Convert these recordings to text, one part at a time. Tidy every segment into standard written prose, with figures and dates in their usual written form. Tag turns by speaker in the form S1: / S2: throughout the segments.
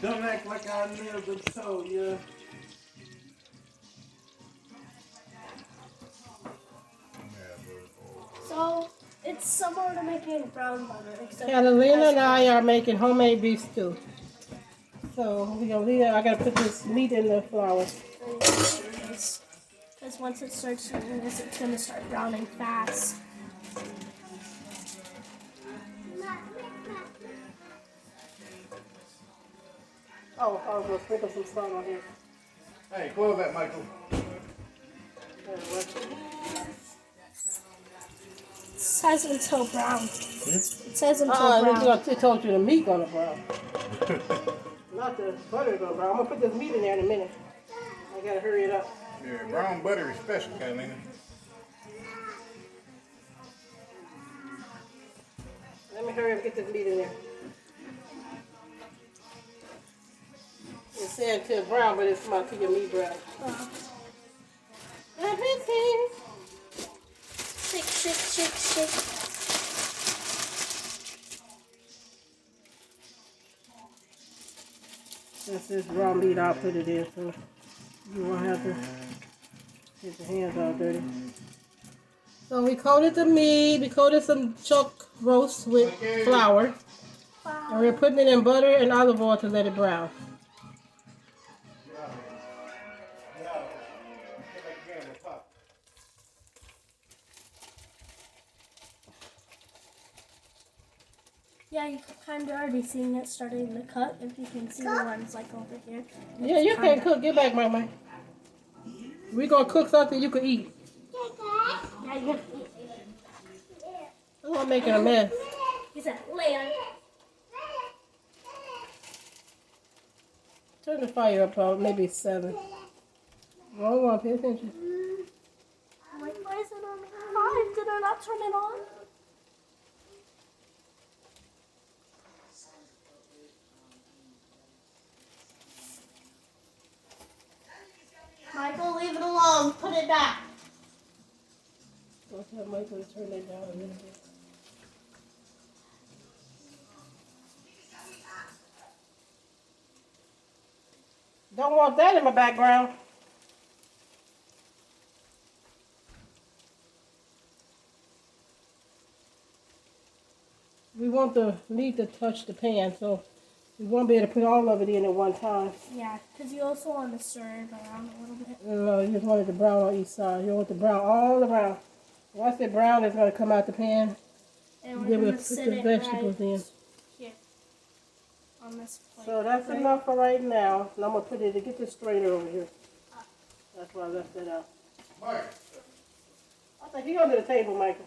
S1: Don't act like I never told you.
S2: So, it's similar to making brown butter, except
S3: Catalina and I are making homemade beef stew. So we're gonna leave it. I gotta put this meat in the flour.
S2: because once it starts doing this, it's gonna start browning fast.
S3: Oh, I was gonna sprinkle some salt on here.
S1: Hey, close that, Michael.
S2: It says until brown. It says until brown.
S3: It told you the meat gonna brown. Not the butter gonna brown. I'm gonna put this meat in there in a minute. I gotta hurry it up.
S1: Yeah, brown butter is special, Catalina.
S3: Let me hurry up and get this meat in there. It's saying till brown, but it's about to your meat brown. Everything.
S2: Shake, shake, shake, shake.
S3: Since this raw meat, I'll put it in so you won't have to get your hands all dirty. So we coated the meat, we coated some chuck roast with flour. And we're putting it in butter and olive oil to let it brown.
S2: Yeah, you can kind of already seeing it starting to cut. If you can see the ones like over here.
S3: Yeah, you can cook. Get back, Mama. We're going to cook something you can eat.
S2: Yeah, you can eat.
S3: I'm not making a mess.
S2: He said, land.
S3: Turn the fire up about maybe 7. Wrong one, pay attention.
S2: Like, why is it on 5? Did I not turn it on? Michael, leave it alone. Put it back.
S3: I'll tell Michael to turn that down a little bit. Don't want that in my background. We want the meat to touch the pan, so we won't be able to put all of it in at one time.
S2: Yeah, because you also want to stir it around a little bit.
S3: No, you just want it to brown on each side. You want the brown all around. Once it brown, it's going to come out the pan.
S2: And we're
S3: Then we'll
S2: going to
S3: put
S2: sit
S3: the
S2: it
S3: vegetables
S2: right
S3: in.
S2: here on this plate.
S3: So that's enough for right now. And I'm going to put it to get the strainer over here. That's why I left that out.
S1: Mike.
S3: I think he's under the table, Michael.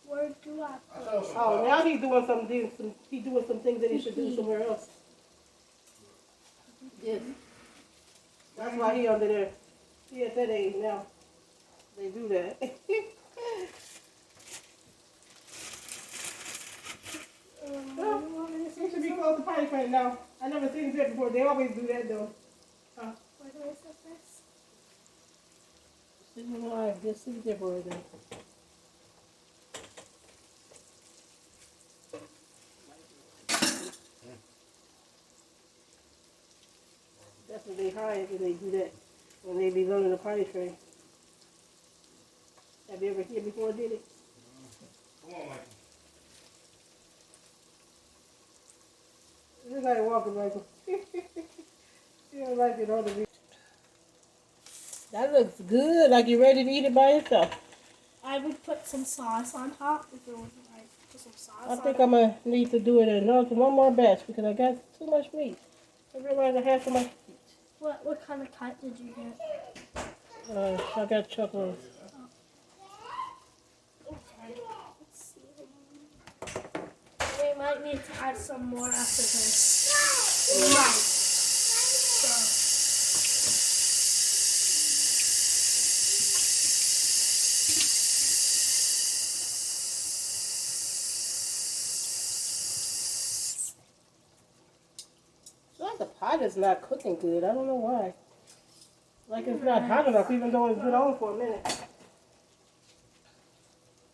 S2: Where do I put it?
S3: Oh, now he's doing some things that he should do somewhere else. Yes. That's why he under there. He at that age now. They do that. He should be close to potty training now. I never seen that before. They always do that though.
S2: Where do I set this?
S3: Sitting alive, just sit there for a day. That's what they hide when they do that. When they be learning the potty train. Have you ever here before did it?
S1: Come on, Michael.
S3: This like walking, Michael. You don't like it on the video. That looks good, like you're ready to eat it by yourself.
S2: I would put some sauce on top if it wasn't right. Put some sauce
S3: I
S2: on
S3: think
S2: it.
S3: I'm going to need to do it in one more batch because I got too much meat. I realized I had too much meat.
S2: What kind of cut did you get?
S3: I got chuck roast.
S2: Okay, let's see. We might need to add some more after this. We might.
S3: The pot is not cooking good. I don't know why. Like it's not hot enough even though it's been on for a minute.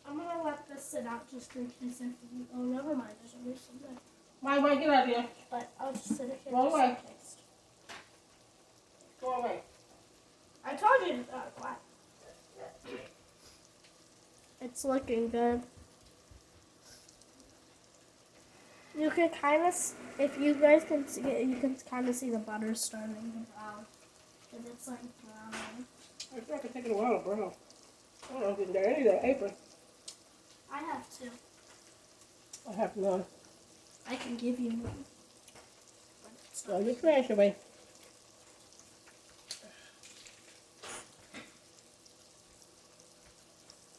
S2: I'm going to let this sit out just in case. Oh, never mind. There's always some there.
S3: Mike, get out of here.
S2: But I'll just sit it here.
S3: Go
S2: just
S3: away.
S2: in case.
S3: Go away.
S2: I told you to quiet. It's looking good. You can kind of, if you guys can see it, you can kind of see the butter starting to brown. Because it's like browning.
S3: I feel like it's taking a while to brown. I don't know if it's there. I need an apron.
S2: I have two.
S3: I have none.
S2: I can give you one. But it's
S3: Throw your trash away.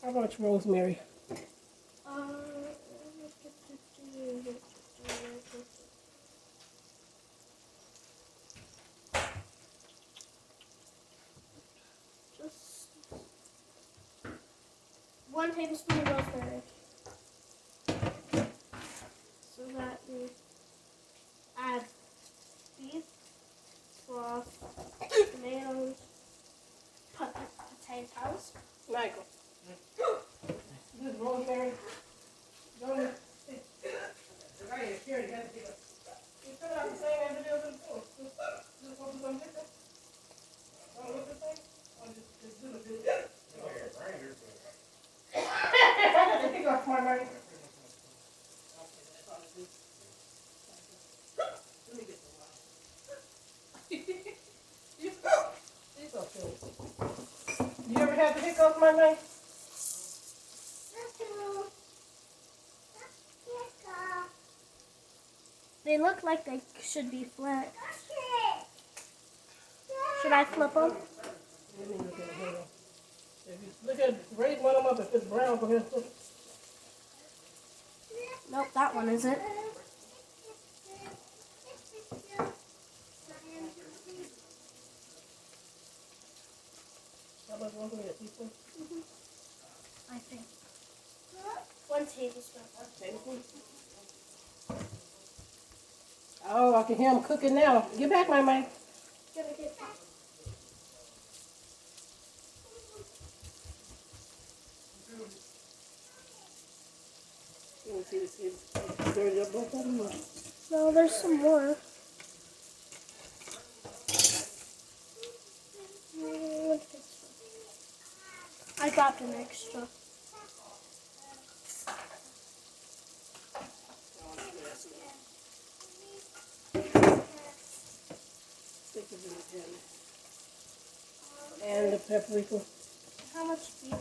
S3: How much rosemary?
S2: Just 1 tablespoon of rosemary. So that we add beef, sauce, tomatoes, potatoes.
S3: Michael. This rosemary. Don't it? Right here, here, you have to get it. You put it out the same as it is before. Just focus on this thing. Oh, what's this thing? Oh, just do the bit. Take off my money. Let me get the water. These are cool. You ever had the hiccups, my man?
S2: They look like they should be flat. Should I flip them?
S3: Let me look at it. Hold on. If you look at, raise one of them up. If it's brown, go ahead and flip it.
S2: Nope, that one isn't.
S3: How much rosemary? A teaspoon?
S2: I think. 1 tablespoon.
S3: Tablespoon? Oh, I can hear him cooking now. Get back, my man.
S2: Gonna get that.
S3: Let me see this. It's dirty up both of them.
S2: No, there's some more. I got an extra.
S3: And the paprika.
S2: How much beef?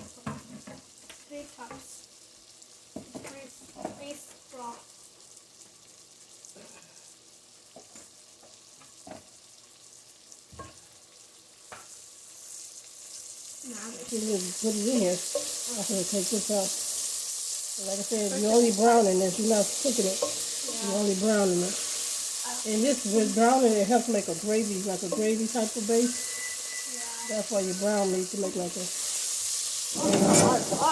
S2: 3 cups. Beef broth.
S3: Put it in here. I'm going to take this out. Like I said, you're only browning this. You're not cooking it. You're only browning it. And this, with browning, it helps make a gravy, like a gravy type of base.
S2: Yeah.
S3: That's why you brown meat to make like a...
S2: I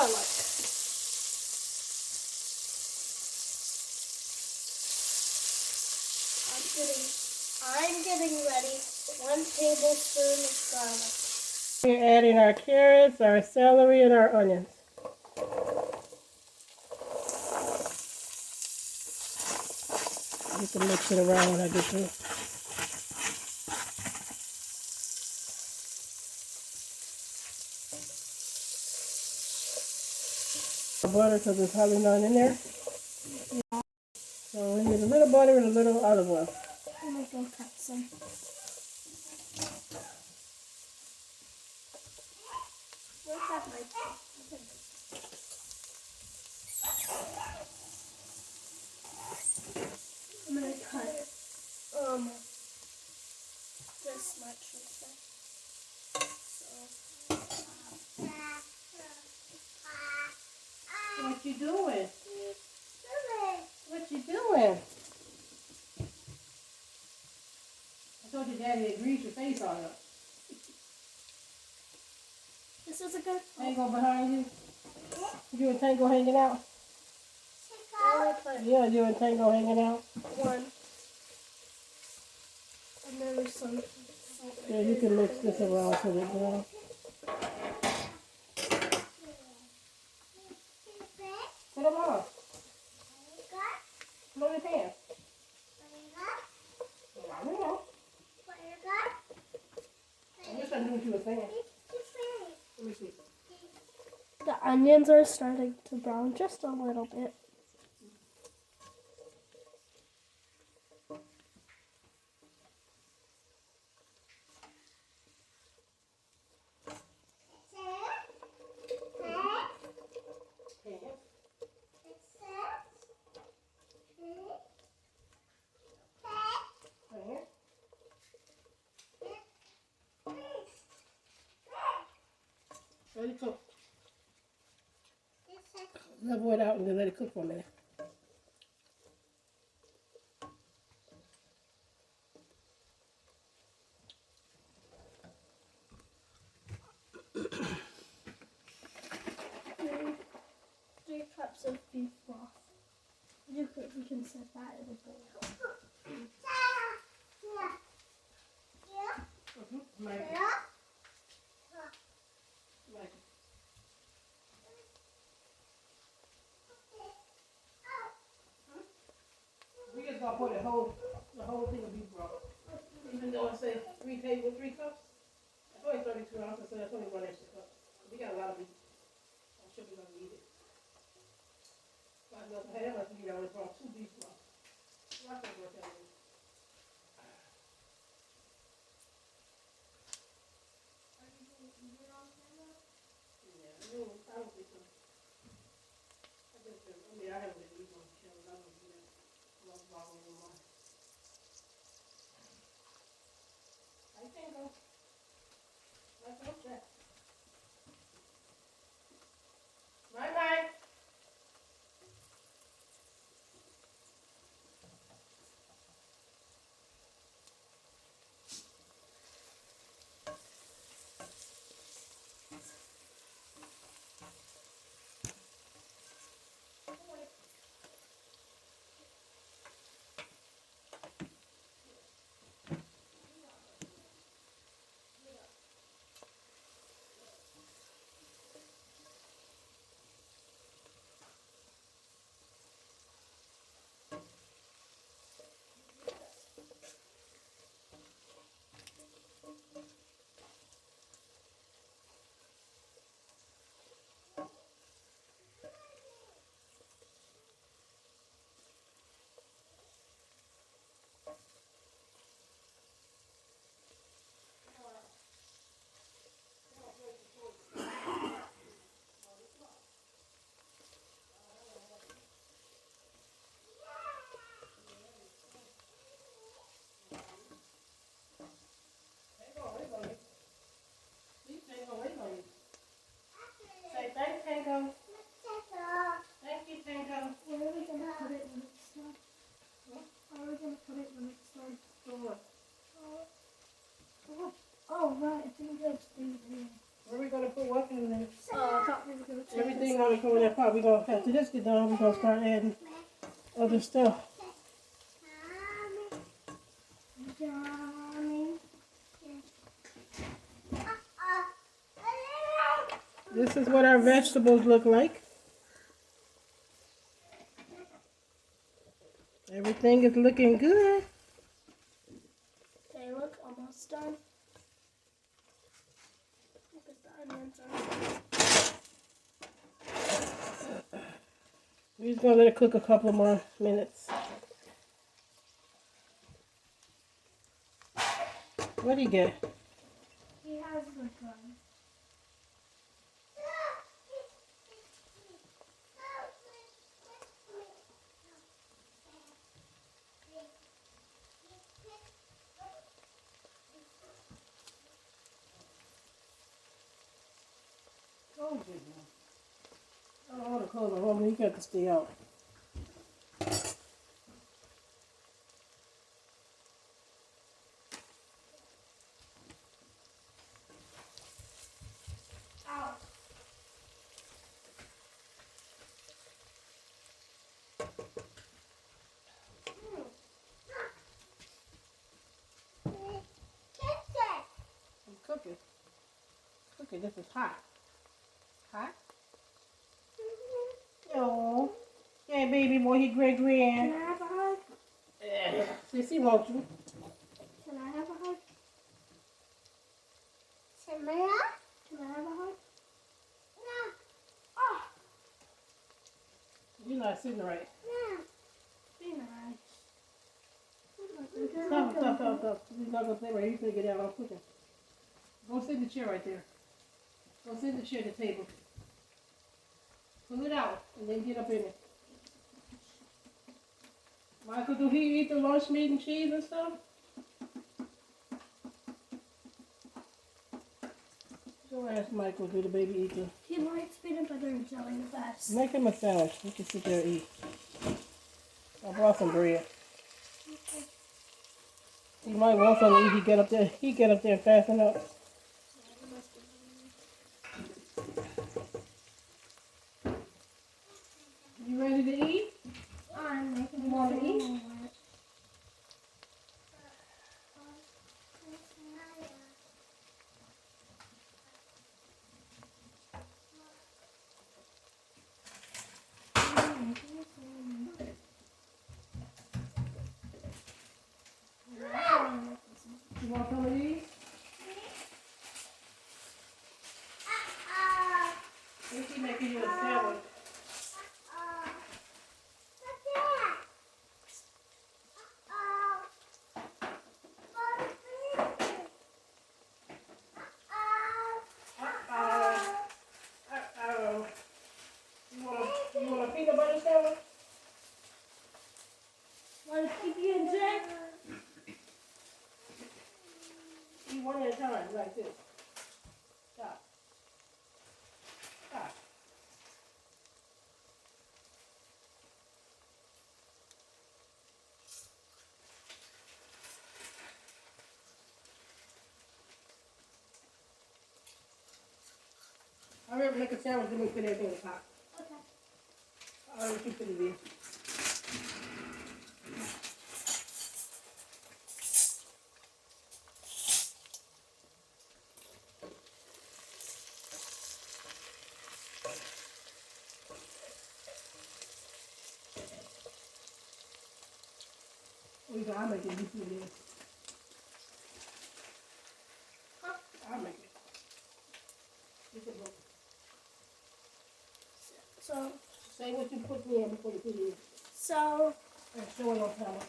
S2: like. I'm getting ready. 1 tablespoon of garlic.
S3: We're adding our carrots, our celery, and our onions. You can mix it around when I get through. Butter, because there's hardly none in there. So we need a little butter and a little olive oil.
S2: I'm gonna go cut some. Where's that knife? I'm gonna cut this much instead.
S3: What you doing? What you doing? I told your daddy to grease your face all up.
S2: This is a good
S3: Tango behind you? You and Tango hanging out? Yeah, you and Tango hanging out.
S2: 1. And then there's some salt.
S3: Yeah, you can mix this around to the brown. Put them on. Put on your pants. knew what you were saying. Let me see.
S2: The onions are starting to brown just a little bit.
S3: Let it cook. Level it out and then let it cook for a minute.
S2: Three cups of beef broth. We can set that in a bowl.
S3: We just gonna put the whole thing of beef broth. Even though it says 3 cups, that's only 32 ounces, so that's only 1 extra cup. We got a lot of beef. I'm sure we're gonna eat it. But no, hey, that must mean I only brought 2 beef broths. Well, I can't work that way. Yeah, I don't think so. I haven't been eating on the show. I don't do that. I don't bother anymore. I think so. That's okay. Bye. Say thanks, Tango. Thank you, Tango.
S2: Where are we going to put it when it's done? Where are we going to put it when it's done?
S3: For what?
S2: Oh, right. I think that's the
S3: Where are we gonna put what in there?
S2: I thought we were going to take
S3: Everything on the that pot. We're gonna after this get done, we're gonna start adding other stuff. This is what our vegetables look like. Everything is looking good.
S2: They look almost done. Look at the onions are.
S3: We're just gonna let it cook a couple more minutes. What do you get?
S2: He has the gun.
S3: I don't want to close the home. You got to stay out. Cooking. Cooking. This is hot. Hot? Oh. Yeah, baby boy, he great
S2: Can
S3: grand.
S2: I have a hug?
S3: Sissy, won't you?
S2: Can I have a hug? Can I have a hug? Oh,
S3: You're not sitting right.
S2: be nice.
S3: Stop. He's not gonna play right. He's gonna get out. I'm cooking. Go sit in the chair right there. Go sit in the chair at the table. Pull it out and then get up in it. Michael, do he eat the lunch meat and cheese and stuff? Go ask Michael, do the baby eat the...
S2: He likes peanut butter and jelly the best.
S3: Make him a sandwich. He can sit there and eat. I brought some bread. He might want something to eat. He get up there and fasten up. You ready to eat?
S2: I'm making
S3: You want to eat? You want some of these? He's making you a sandwich. You want a peanut butter sandwich?
S2: Want to keep you in check?
S3: Eat one at a time, like this. Stop. I remember make a sandwich and we put everything in the pot.
S2: Okay.
S3: I already put it in. I'll make it. You put it in. I'll make it.
S2: So,
S3: Say what you put in before you put it in.
S2: so
S3: And show it on camera.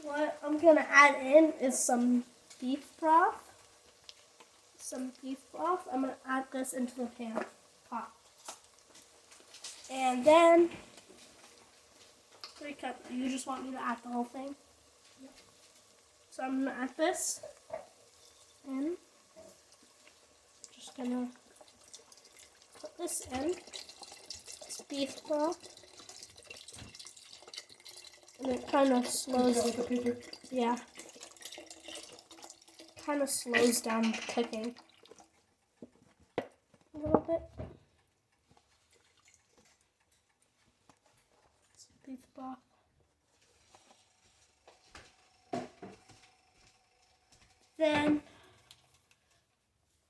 S2: what I'm gonna add in is some beef broth. I'm gonna add this into the pot. And then, you just want me to add the whole thing? Yep. So I'm gonna add this in. Just gonna put this in. It's beef broth. And it kind of slows.
S3: Take a picture.
S2: Yeah. Kind of slows down the cooking a little bit. It's beef broth. Then,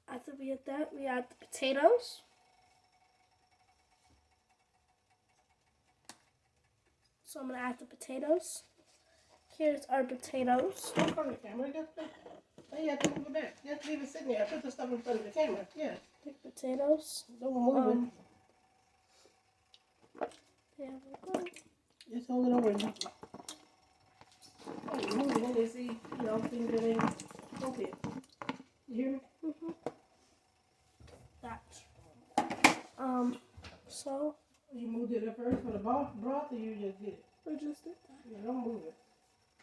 S2: after we add that, we add the potatoes. So I'm going to add the potatoes. Here's our potatoes.
S3: Don't turn the camera. You have to move it back. Just leave it sitting there. Put the stuff in front of the camera. Yeah.
S2: Big potatoes.
S3: Don't move it.
S2: There we go.
S3: Just hold it over and move it when they see, things that ain't okay. You hear me?
S2: That. So
S3: You moved it up first for the broth or you just did it?
S2: I just did that.
S3: Yeah, don't move it.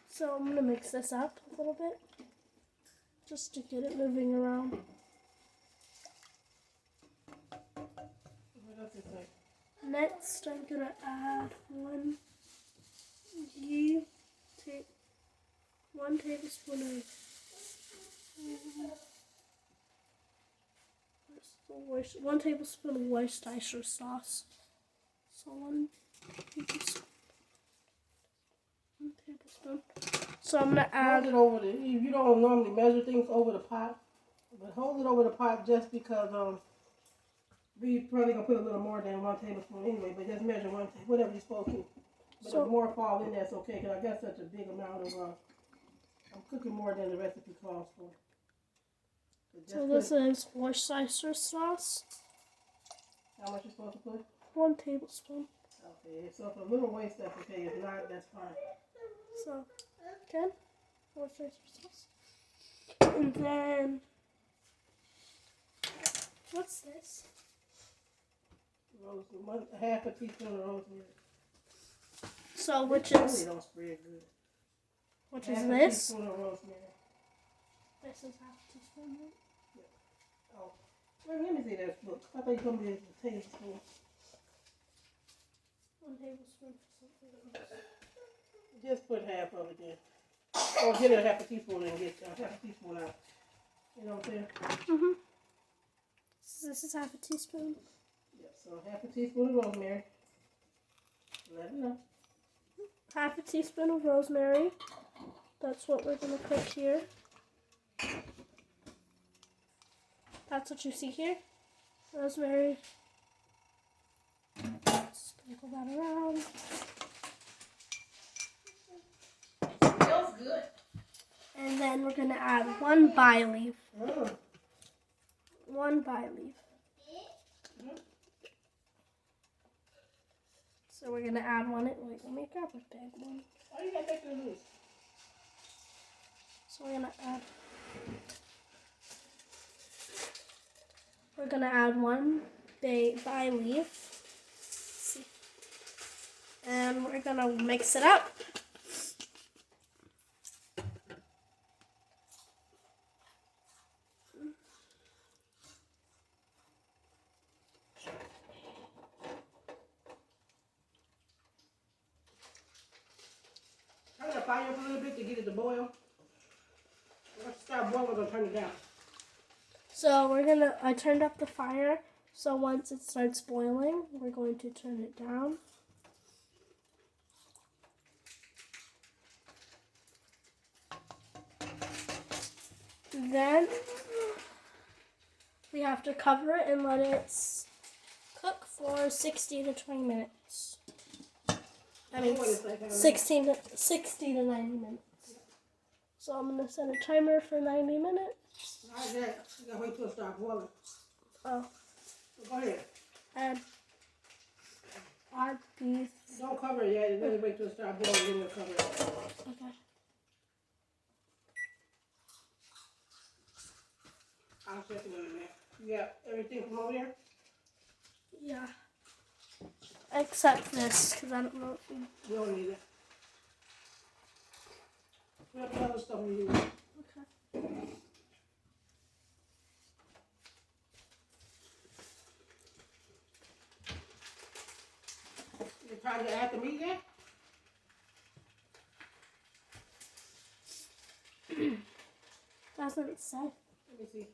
S2: So I'm gonna mix this up a little bit, just to get it moving around.
S3: What else is like?
S2: Next, I'm gonna add one tablespoon of one tablespoon of Worcestershire sauce. So one tablespoon. So I'm gonna add.
S3: Hold it over you don't normally measure things over the pot, but hold it over the pot just because we probably gonna put a little more than 1 tablespoon anyway. But just measure whatever you're supposed to. But
S2: So,
S3: if more fall in, that's okay because I got such a big amount of. I'm cooking more than the recipe calls for.
S2: So this is Worcestershire sauce.
S3: How much you supposed to put?
S2: 1 tablespoon.
S3: Okay, so if a little waste, that's okay. If not, that's fine.
S2: So 10 Worcestershire sauce. And then what's this?
S3: Half a teaspoon of rosemary.
S2: So which
S3: Really
S2: is
S3: don't spread good.
S2: which
S3: Half
S2: is
S3: a
S2: this?
S3: teaspoon of rosemary.
S2: This is half a teaspoon. Right?
S3: Oh, well, let me see that. Look, I thought you told me it's a tablespoon.
S2: 1 tablespoon for something else.
S3: Just put half of it in. Or get a half a teaspoon and get half a teaspoon out. You know what I'm saying?
S2: Mhm. So this is half a teaspoon.
S3: Yeah, so half a teaspoon of rosemary. Let it know.
S2: Half a teaspoon of rosemary. That's what we're gonna put here. That's what you see here. Rosemary. Sprinkle that around.
S3: Smells good.
S2: And then we're gonna add 1 bay leaf.
S3: Oh.
S2: 1 bay leaf. So we're gonna add 1. Wait, let me grab a big one.
S3: Why you gotta take it loose?
S2: So we're gonna add 1 bay leaf. See. And we're gonna mix it up.
S3: Turn the fire up a little bit to get it to boil. Once it starts boiling, we're gonna turn it down.
S2: So I turned up the fire. So once it starts boiling, we're going to turn it down. Then we have to cover it and let it cook for 60 to 20 minutes. I mean, 60 to 90 minutes. So I'm going to set a timer for 90 minutes.
S3: Not yet. You gotta wait till it starts boiling.
S2: Oh.
S3: So go ahead.
S2: Add beef.
S3: Don't cover it yet. Let it wait till it starts boiling, then we'll cover it.
S2: Okay.
S3: I'll check it in a minute. You got everything from over there?
S2: Yeah. Except this, because I don't know if we...
S3: You don't need it. We have other stuff we use.
S2: Okay.
S3: You trying to add the meat yet?
S2: Doesn't say.
S3: Let me see.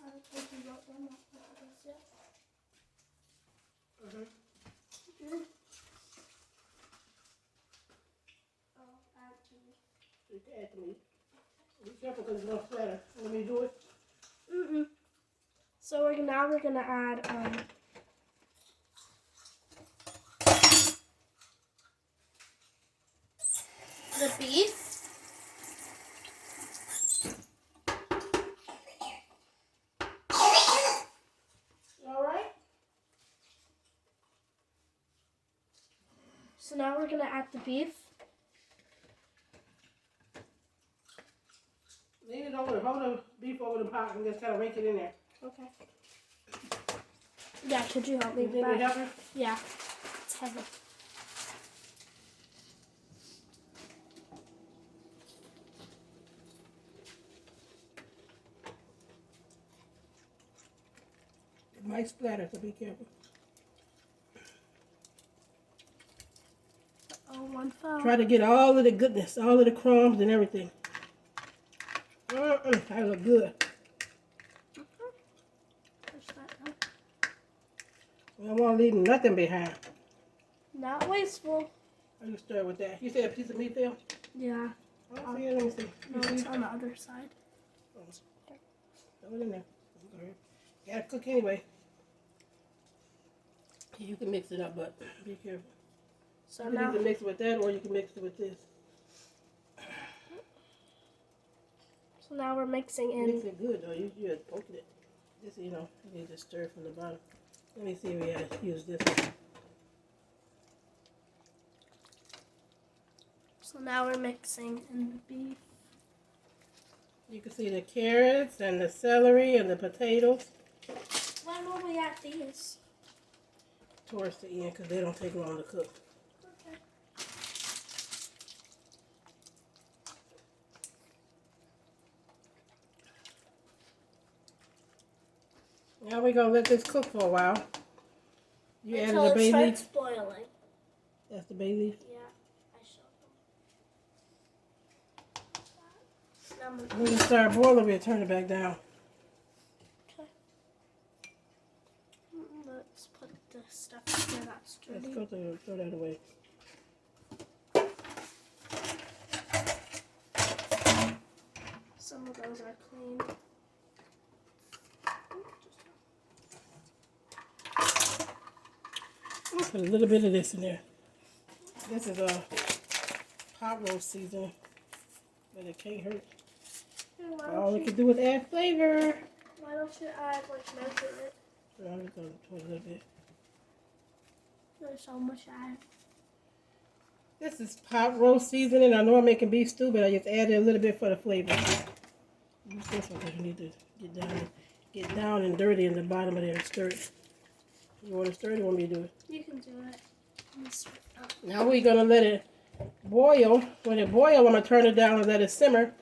S2: I don't think we wrote them up like this yet. Oh, add to me.
S3: You can add the meat. Be careful because it's gonna splatter. Let me do it.
S2: So now we're gonna add the beef.
S3: All right.
S2: So now we're gonna add the beef.
S3: Lean it over. Hold the beef over the pot and just kind of rake it in there.
S2: Okay. Yeah, could you help me
S3: You
S2: with
S3: think we
S2: that?
S3: help her?
S2: Yeah, it's heavy.
S3: It might splatter, so be careful.
S2: Oh, 1 fell.
S3: Try to get all of the goodness, all of the crumbs and everything. That look good.
S2: Push that down.
S3: We don't want to leave nothing behind.
S2: Not wasteful.
S3: I just start with that. You said a piece of meat fell?
S2: Yeah.
S3: I don't see it. Let me see.
S2: No, it's on the other side.
S3: Throw it in there. Go ahead. Gotta cook anyway. You can mix it up, but be careful.
S2: So
S3: You
S2: now,
S3: can either mix it with that or you can mix it with this.
S2: So now we're mixing in.
S3: Mix it good though. You just poke it. Just you know, you need to stir from the bottom. Let me see if we gotta use this one.
S2: So now we're mixing in the beef.
S3: You can see the carrots and the celery and the potatoes.
S2: When will we add these?
S3: Towards the end because they don't take long to cook.
S2: Okay.
S3: Now we're gonna let this cook for a while. You added
S2: Until
S3: the
S2: it
S3: bay
S2: starts
S3: leaf.
S2: boiling.
S3: That's the bay leaf.
S2: Yeah, I showed them.
S3: When it start boiling, we'll turn it back down.
S2: Okay. Let's put the stuff here that's
S3: Let's
S2: dirty.
S3: go throw that away.
S2: Some of those are clean.
S3: Put a little bit of this in there. This is a pot roast seasoning, but it can't hurt. All it can do is add flavor.
S2: Why don't you add measure it?
S3: I'm just gonna put a little bit.
S2: There's so much add.
S3: This is pot roast seasoning. I know I'm making beef stew, but I just added a little bit for the flavor. Use this one because you need to get down and dirty in the bottom of there and stir it. You want to stir it or you want me to do it?
S2: You can do it.
S3: Now we're going to let it boil. When it boils, I'm going to turn it down and let it simmer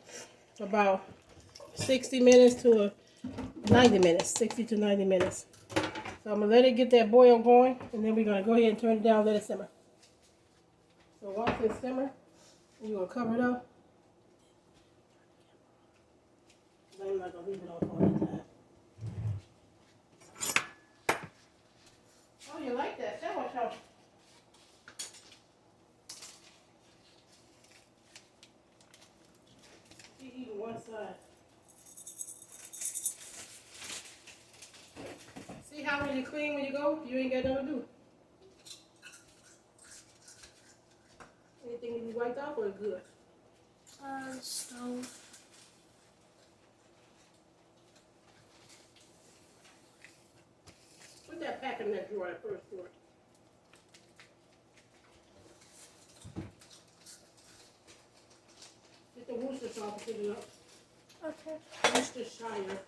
S3: for about 60 minutes to 90 minutes. 60 to 90 minutes. So I'm going to let it get that boil going, and then we're going to go ahead and turn it down and let it simmer. So once it simmers, you're going to cover it up. I'm not going to leave it on all the time. Oh, you like that sandwich, huh? You eat one side. See how when you clean when you go, you ain't got nothing to do. Anything to be wiped off or good?
S2: Stove.
S3: Put that pack in that drawer, that first drawer. Get the Worcester sauce and put it up.
S2: Okay.
S3: Worcestershire.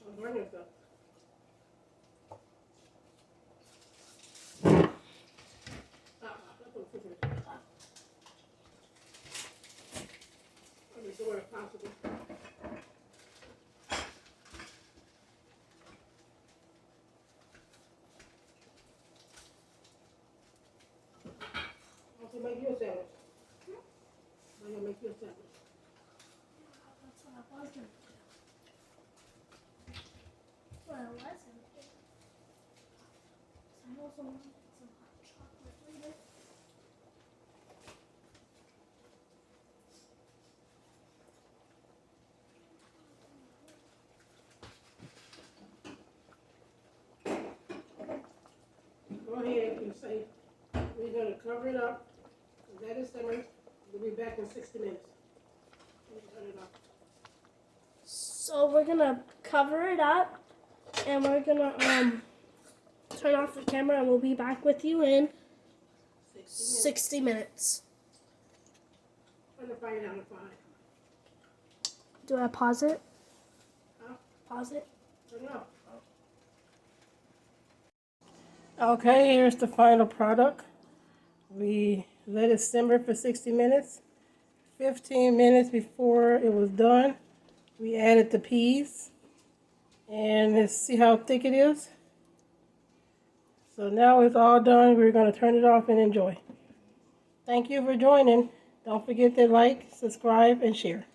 S3: Don't burn yourself. If possible. Also make you a sandwich. I'm gonna make you a sandwich.
S2: That's what I was going to do. Well, I wasn't. I also wanted some hot chocolate later.
S3: Go ahead and say we're gonna cover it up. Let it simmer. We'll be back in 60 minutes. Turn it off.
S2: So we're gonna cover it up, and we're gonna turn off the camera, and we'll be back with you in 60 minutes.
S3: Turn the fire down to 5.
S2: Do I pause it?
S3: Huh?
S2: Pause it.
S3: Turn it off. Okay, here's the final product. We let it simmer for 60 minutes. 15 minutes before it was done, we added the peas. And let's see how thick it is. So now it's all done. We're going to turn it off and enjoy. Thank you for joining. Don't forget to like, subscribe, and share.